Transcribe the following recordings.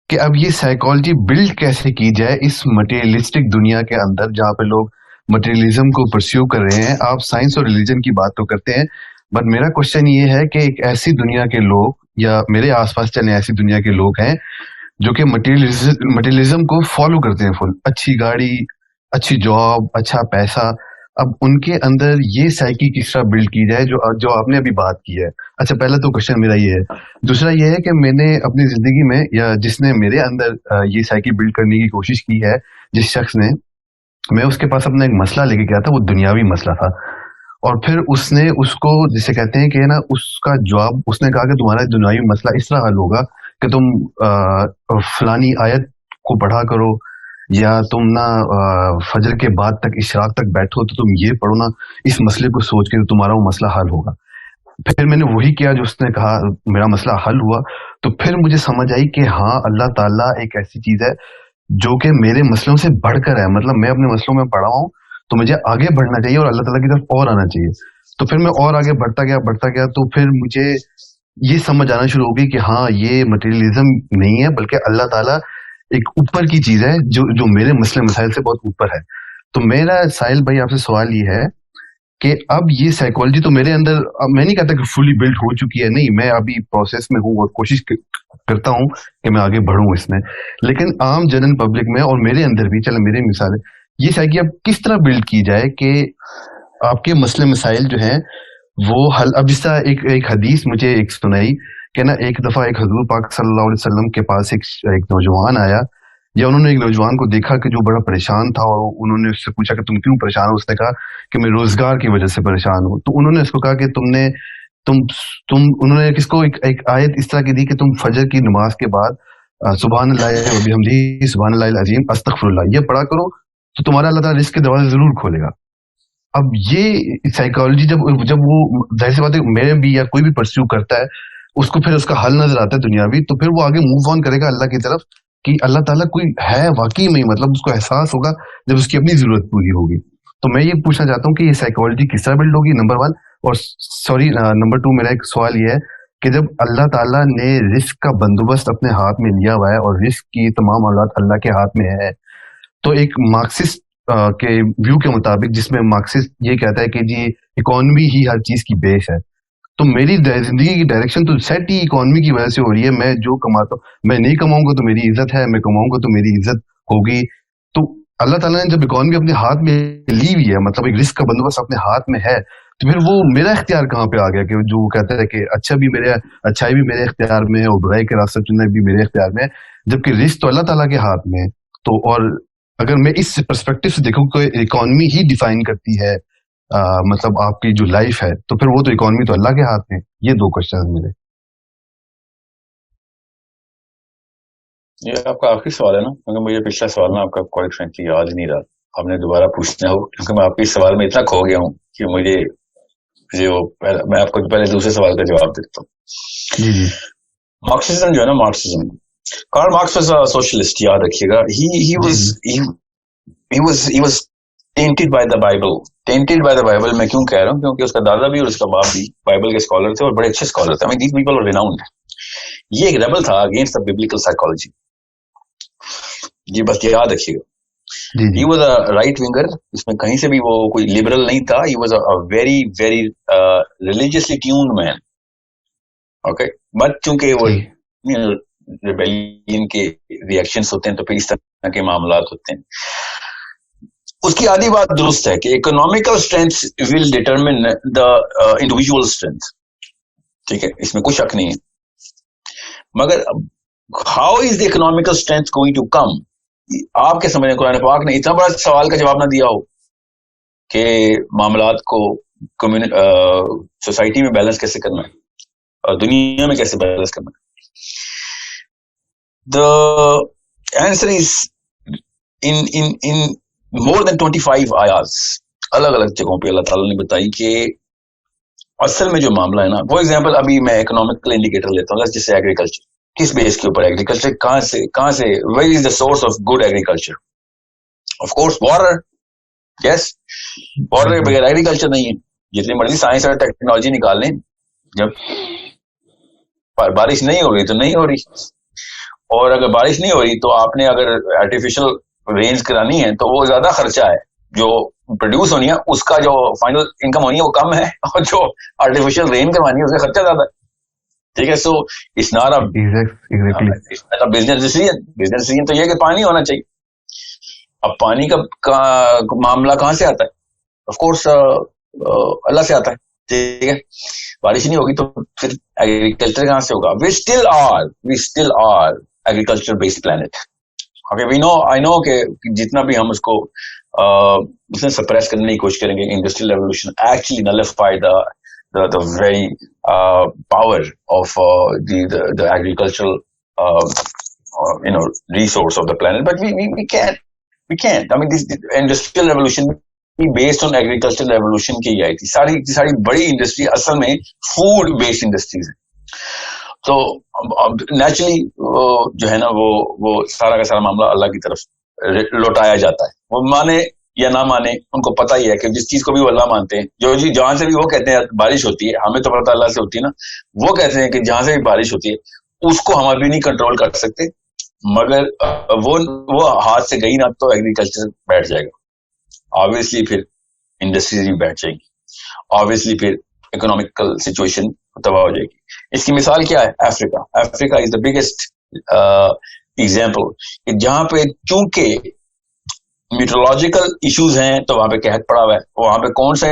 کہ اب یہ سائیکالوجی بلڈ کیسے کی جائے اس مٹیریلسٹک دنیا کے اندر جہاں پہ لوگ مٹیریلزم کو پرسیو کر رہے ہیں. آپ سائنس اور ریلیجن کی بات تو کرتے ہیں، بٹ میرا کوشچن یہ ہے کہ ایک ایسی دنیا کے لوگ یا میرے آس پاس چلے ایسی دنیا کے لوگ ہیں جو کہ مٹیریلزم کو فالو کرتے ہیں، فل اچھی گاڑی، اچھی جاب، اچھا پیسہ. اب ان کے اندر یہ سائیکی کس طرح بلڈ کی جائے جو آپ نے ابھی بات کی ہے. اچھا، پہلا تو کوشچن میرا یہ ہے. دوسرا یہ ہے کہ میں نے اپنی زندگی میں یا جس نے میرے اندر یہ سائیکی بلڈ کرنے کی کوشش کی ہے، جس شخص نے، میں اس کے پاس اپنا ایک مسئلہ لے کے گیا تھا، وہ دنیاوی مسئلہ تھا. اور پھر اس نے اس کو جسے کہتے ہیں کہ نا اس کا جواب، اس نے کہا کہ تمہارا دنیاوی مسئلہ اس طرح حل ہوگا کہ تم فلانی آیت کو پڑھا کرو، یا تم نا فجر کے بعد تک اشراق تک بیٹھو تو تم یہ پڑھو نا، اس مسئلے کو سوچ کے تمہارا وہ مسئلہ حل ہوگا. پھر میں نے وہی کیا جو اس نے کہا، میرا مسئلہ حل ہوا. تو پھر مجھے سمجھ آئی کہ ہاں، اللہ تعالیٰ ایک ایسی چیز ہے جو کہ میرے مسئلوں سے بڑھ کر ہے. مطلب میں اپنے مسئلوں میں پڑا ہوں تو مجھے آگے بڑھنا چاہیے اور اللہ تعالیٰ کی طرف اور آنا چاہیے. تو پھر میں اور آگے بڑھتا گیا. تو پھر مجھے یہ سمجھ آنا شروع ہو گئی کہ ہاں، یہ مٹیریلزم نہیں ہے بلکہ اللہ تعالیٰ ایک اوپر کی چیز ہے جو میرے مسئلے مسائل سے بہت اوپر ہے. تو میرا ساحل بھائی آپ سے سوال یہ ہے کہ اب یہ سائیکالوجی تو میرے اندر، میں نہیں کہتا کہ فلی بلڈ ہو چکی ہے، نہیں، میں ابھی پروسیس میں ہوں اور کوشش کرتا ہوں کہ میں آگے بڑھوں اس میں. لیکن عام جنرل پبلک میں اور میرے اندر بھی، چلے میری مثال ہے، یہ سائیکی اب کس طرح بلڈ کی جائے کہ آپ کے مسئلے مسائل جو ہیں وہ حل. اب جس طرح ایک حدیث مجھے ایک سنائی کہ نا، ایک دفعہ ایک حضور پاک صلی اللہ علیہ وسلم کے پاس ایک نوجوان آیا، یا انہوں نے ایک نوجوان کو دیکھا کہ جو بڑا پریشان تھا، اور انہوں نے اس سے پوچھا کہ تم کیوں پریشان ہو؟ اس نے کہا کہ میں روزگار کی وجہ سے پریشان ہوں. تو انہوں نے اس کو کہا کہ انہوں نے کس کو ایک آیت اس طرح کی دی کہ تم فجر کی نماز کے بعد سبحان اللہ و بحمدہ سبحان اللہ العظیم استغفر اللہ یہ پڑھا کرو تو تمہارا اللہ تعالیٰ رزق کے دروازے ضرور کھولے گا. اب یہ سائیکالوجی جب وہ ظاہر سی بات ہے میں بھی یا کوئی بھی پرسیو کرتا ہے، اس کو پھر اس کا حل نظر آتا ہے دنیاوی، تو پھر وہ آگے موو آن کرے گا اللہ کی طرف کہ اللہ تعالیٰ کوئی ہے واقعی میں، مطلب اس کو احساس ہوگا جب اس کی اپنی ضرورت پوری ہوگی. تو میں یہ پوچھنا چاہتا ہوں کہ یہ سائیکالوجی کس طرح بلڈ ہوگی، نمبر 1. اور سوری، نمبر 2 میرا ایک سوال یہ ہے کہ جب اللہ تعالیٰ نے رزق کا بندوبست اپنے ہاتھ میں لیا ہوا ہے اور رزق کی تمام اولاد اللہ کے ہاتھ میں ہے، تو ایک مارکسسٹ کے ویو کے مطابق، جس میں مارکسسٹ یہ کہتا ہے کہ جی اکانومی ہی ہر چیز کی بیس ہے، تو میری زندگی کی ڈائریکشن تو سیٹ ہی اکانومی کی وجہ سے ہو رہی ہے. میں جو کماتا ہوں، میں نہیں کماؤں گا تو میری عزت ہے، میں کماؤں گا تو میری عزت ہوگی. تو اللہ تعالیٰ نے جب اکانومی اپنے ہاتھ میں لی ہوئی ہے، مطلب ایک رزق کا بندوبست اپنے ہاتھ میں ہے، تو پھر وہ میرا اختیار کہاں پہ آ گیا کہ جو کہتا ہے کہ اچھائی بھی میرے اختیار میں ہے اور برائی کا راستہ چننا بھی میرے اختیار میں ہے، جبکہ رزق تو اللہ تعالیٰ کے ہاتھ میں ہے. تو اور اگر میں اس پرسپیکٹو سے دیکھوں کہ اکانومی ہی ڈیفائن کرتی ہے مطلب آپ کی جو لائف ہے، تو پھر وہ تو اکانومی تو اللہ کے ہاتھ میں. یہ 2 کوشچن میرے. یہ آپ کا آخری سوال ہے نا، کیونکہ مجھے پچھلا سوال نا آپ کا کوئی فرینکلی یاد نہیں رہا، آپ نے دوبارہ پوچھنا ہو، کیونکہ میں آپ کے سوال میں اتنا کھو گیا ہوں کہ میں آپ کو پہلے دوسرے سوال کا جواب دیتا ہوں. جی مارکسزم جو ہے نا، Marxism, Karl Marx was a socialist, یاد رکھیے گا. he was tainted by the Bible. میں کیوں کہہ رہا ہوں؟ کیونکہ اس کا دادا بھی اور اس کا باپ بھی بائبل کے اسکالر تھے اور بڑے اچھے اسکالر تھے. these people are renowned. یہ ایک ریبل تھا اگینسٹ the biblical psychology. یہ بس یاد رکھیے گا. He was a right winger. اس میں کہیں سے بھی وہ کوئی لبرل نہیں تھا. He was a very very religiously tuned man. Okay, but چونکہ وہ ریبیلین کے ریئیکشنز ہوتے ہیں تو پھر اس طرح کے معاملات ہوتے ہیں. اس کی آدھی بات درست ہے کہ economical strength will determine the individual strength. ٹھیک ہے، اس میں کوئی شک نہیں ہے. مگر how is the economical strength going to come? آپ کے سمجھ میں قرآن پاک نے اتنا بڑا سوال کا جواب نہ دیا ہو کہ معاملات کو سوسائٹی میں بیلنس کیسے کرنا ہے اور دنیا میں کیسے بیلنس کرنا ہے. The answer is in more than 25 آیات الگ الگ جگہوں پہ اللہ تعالیٰ نے بتائی کہ اصل میں جو معاملہ ہے نا، فار ایگزامپل ابھی میں اکنامیکل انڈیکیٹر لیتا ہوں، جیسے ایگریکلچر. کس بیس کے اوپر ایگریکلچر؟ کہاں سے where is the source of good agriculture? Of course water. Yes, water کے بغیر ایگریکلچر نہیں ہے. جتنی مرضی سائنس اور ٹیکنالوجی نکال لیں، جب بارش نہیں ہو رہی تو نہیں ہو رہی. اور اگر بارش نہیں ہو رہی تو آپ نے اگر آرٹیفیشل رینز کرانی ہے تو وہ زیادہ خرچہ ہے، جو پروڈیوس ہونی ہے اس کا جو فائنل انکم ہونی ہے وہ کم ہے، اور جو آرٹیفیشل رین کروانی ہے اس کا خرچہ زیادہ ہے. ٹھیک ہے، so it's not a business decision. Business decision تو یہ کہ پانی ہونا چاہیے. اب پانی کا معاملہ کہاں سے آتا ہے؟ آف کورس اللہ سے آتا ہے. ٹھیک ہے، بارش نہیں ہوگی تو پھر ایگریکلچر کہاں سے ہوگا؟ We still are agriculture based plant. I know کہ جتنا بھی ہم اس کو سپریس کرنے کی کوشش کریں گے، industrial revolution actually nullify the very power of the agricultural resource of the planet, but we can't. I mean, this industrial revolution based on agricultural revolution کی آئی تھی. ساری بڑی انڈسٹری اصل میں فوڈ بیسڈ انڈسٹریز ہیں. تو نیچرلی جو ہے نا وہ سارا کا سارا معاملہ اللہ کی طرف لوٹایا جاتا ہے. وہ مانے یا نہ مانے، ان کو پتہ ہی ہے کہ جس چیز کو بھی وہ اللہ مانتے ہیں، جو جی جہاں سے بھی وہ کہتے ہیں بارش ہوتی ہے، ہمیں تو پتہ اللہ سے ہوتی ہے نا. وہ کہتے ہیں کہ جہاں سے بھی بارش ہوتی ہے اس کو ہم ابھی نہیں کنٹرول کر سکتے، مگر وہ ہاتھ سے گئی نا تو ایگریکلچر بیٹھ جائے گا. آبویسلی پھر انڈسٹریز بھی بیٹھ جائیں گی، آبویسلی پھر اکنامیکل سچویشن تباہ ہو جائے گی. اس کی مثال کیا ہے؟ افریقہ از دا بگیسٹ ایگزامپل، کہ جہاں پہ چونکہ میٹرولوجیکل ایشوز ہیں تو وہاں پہ قحط پڑا ہوا ہے. وہاں پہ کون سی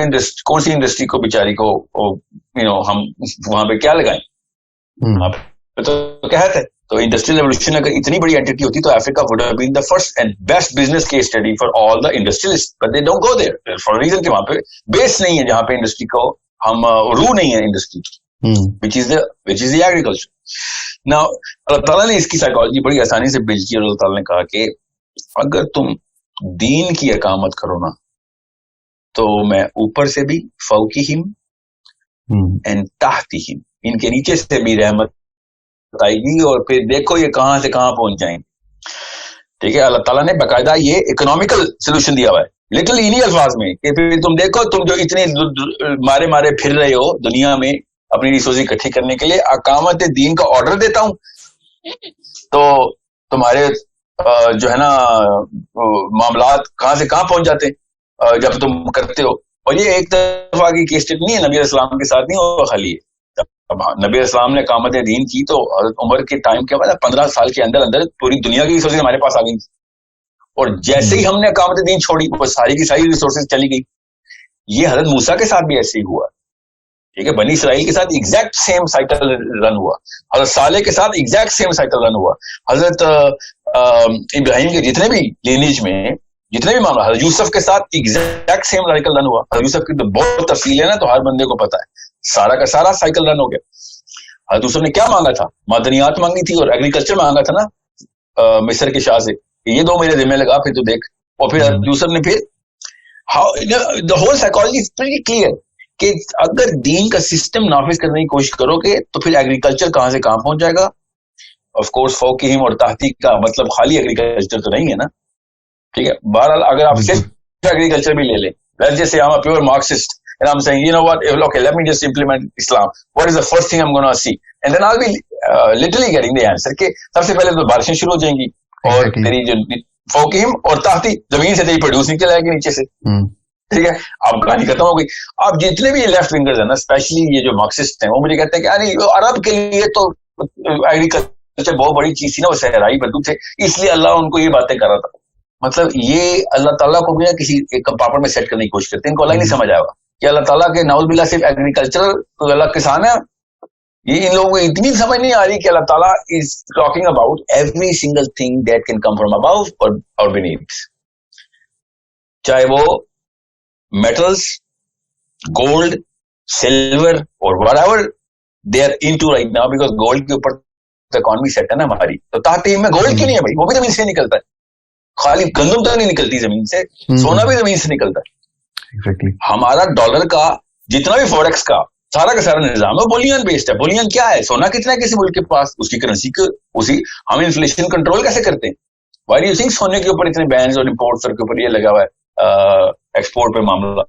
انڈسٹری کو بیچاری کو ہم وہاں پہ کیا لگائیں؟ وہاں پہ تو قحط ہے. تو انڈسٹریل ریولوشن اگر اتنی بڑی اینٹی ہوتی تو افریقہ would have been the first and best business case study for all the industrialists, but they don't go there for a reason کہ وہاں پہ بیس نہیں ہے، جہاں پہ انڈسٹری کو ہم روح نہیں ہے انڈسٹری کی، which is the agriculture. Now اللہ تعالیٰ نے اس کی سائیکالوجی بڑی آسانی سے بلڈ کی، اور اللہ تعالیٰ نے کہا کہ اگر تم دین کی اقامت کرو نا تو میں اوپر سے بھی فوقہم اینڈ تحتہم، ان کے نیچے سے بھی رحمت آئے گی، اور پھر دیکھو یہ کہاں سے کہاں پہنچ جائیں گے. ٹھیک ہے، اللہ تعالیٰ نے باقاعدہ یہ اکنامیکل سولوشن دیا ہوا ہے، لٹرلی انہی الفاظ میں کہ پھر تم دیکھو، تم جو اتنے مارے پھر رہے ہو دنیا میں اپنی ریسورسز اکٹھی کرنے کے لیے، اقامت دین کا آرڈر دیتا ہوں تو تمہارے جو ہے نا معاملات کہاں سے کہاں پہنچ جاتے ہیں جب تم کرتے ہو. اور یہ ایک دفعہ کی کیس اسٹڈی نہیں ہے، نبی علیہ السلام کے ساتھ نہیں ہوا خالی ہے. اب نبی علیہ السلام نے اقامت دین کی تو حضرت عمر کے ٹائم کے بعد 15 سال کے اندر پوری دنیا کی ریسورسز ہمارے پاس آ گئی، اور جیسے ہی ہم نے اقامت دین چھوڑی وہ ساری کی ساری ریسورسز چلی گئی. یہ حضرت موسیٰ کے ساتھ بھی ایسے ہی ہوا. ٹھیک ہے، بنی اسرائیل کے ساتھ ایگزیکٹ سیم سائیکل رن ہوا، حضرت صالح کے ساتھ ایگزیکٹ سیم سائیکل رن ہوا، حضرت ابراہیم کے جتنے بھی لینیج میں جتنے بھی معاملہ، حضرت یوسف کے ساتھ ایگزیکٹ سیم سائیکل رن ہوا. حضرت یوسف کی تو بہت تفصیل ہے نا، تو ہر بندے کو پتا ہے، سارا کا سارا سائیکل رن ہو گیا. حضرت یوسف نے کیا مانگا تھا؟ معدنیات مانگی تھی اور ایگریکلچر مانگا تھا نا مصر کے شاہ سے، یہ دو میرے ذمہ لگا پھر تو دیکھ. اور پھر حضرت یوسف نے پھر the whole psychology is pretty clear کہ اگر دین کا سسٹم نافذ کرنے کی کوشش کرو گے تو پھر ایگریکلچر کہاں سے کہاں پہنچ جائے گا. آف کورس فوقہم اور تحتیک کا مطلب خالی ایگریکلچر تو نہیں ہے نا. ٹھیک ہے، بہرحال اگر آپ صرف ایگریکلچر بھی لے لیں، جیسے ہم pure Marxist and I'm saying, you know what, okay, let me just implement Islam. What is the first thing I'm going to see? And then I'll be literally getting the answer کہ سب سے پہلے تو بارشیں شروع ہو جائیں گی، اور تیری جو فوقہم اور تحتی زمین سے تیری پروڈیوس نکل آئے گی نیچے سے. ٹھیک ہے، اب کہانی ختم ہو گئی. اب جتنے بھی یہ لیفٹ ونگرز ہیں نا، اسپیشلی یہ جو مارکسسٹ ہیں، وہ مجھے کہتے ہیں کہ یعنی عرب کے لیے تو ایگریکلچر بہت بڑی چیز تھی نا، وہ صحرائی بدو تھے، اس لیے اللہ ان کو یہ باتیں کر رہا تھا. مطلب یہ اللہ تعالیٰ کو بھی نا کسی ایک کمپارٹمنٹ میں سیٹ کرنے کی کوشش کرتے ہیں، ان کو اللہ نہیں سمجھ آئے گا کہ اللہ تعالیٰ کے نعوذ باللہ صرف ایگریکلچر اللہ کسان ہے. یہ ان لوگوں کو اتنی سمجھ نہیں آ رہی کہ اللہ تعالیٰ is talking about every single thing that can come from above اور بینیتھ، چاہے وہ میٹلز، گولڈ، سلور اور whatever they are into right now, because gold کے اوپر اکانومی سیٹ ہے نا ہماری. تو تحت میں گولڈ کیوں نہیں ہے بھائی؟ وہ بھی زمین سے نکلتا ہے، خالی گندم تو نہیں نکلتی زمین سے، سونا بھی زمین سے نکلتا ہے. ہمارا ڈالر کا جتنا بھی فوریکس کا سارا نظام ہے بولین بیسڈ ہے. بولین کیا ہے؟ سونا کتنا ہے کسی ملک کے پاس، اس کی کرنسی کو ہم انفلیشن کنٹرول کیسے کرتے ہیں؟ وائی ڈو یو تھنک سونے کے اوپر اتنے بینز اور امپورٹس کے اوپر یہ لگا ہوا ہے ایکسپورٹ پہ معاملہ؟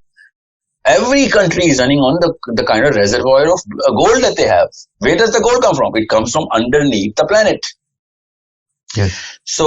Every country is running on the kind of reservoir of gold that they have. Where does the gold come from? It comes from underneath the planet. Yes. So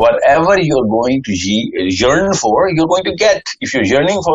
whatever you're going to yearn for you're going to get. if you're yearning for,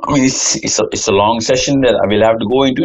I mean, it's a long session that I will have to go into,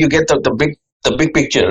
you get the big picture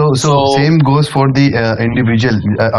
So same goes for the individual.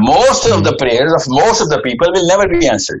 Most of the prayers of most of the people will never be answered.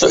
So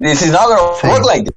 This is not going to work like this.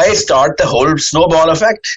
I start the whole snowball effect.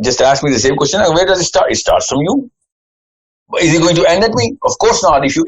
just ask me the same question, where does it start? It starts from you. Is it going to end at me? Of course not. If you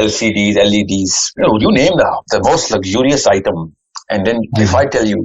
LCDs, LEDs, you name the most luxurious item, and then if I tell you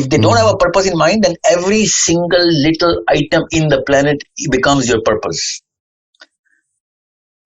If they don't have a purpose in mind, then every single little item in the planet becomes your purpose.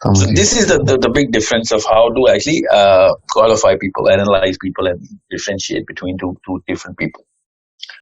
So this is the big difference of how to actually qualify people, analyze people, and differentiate between two different people.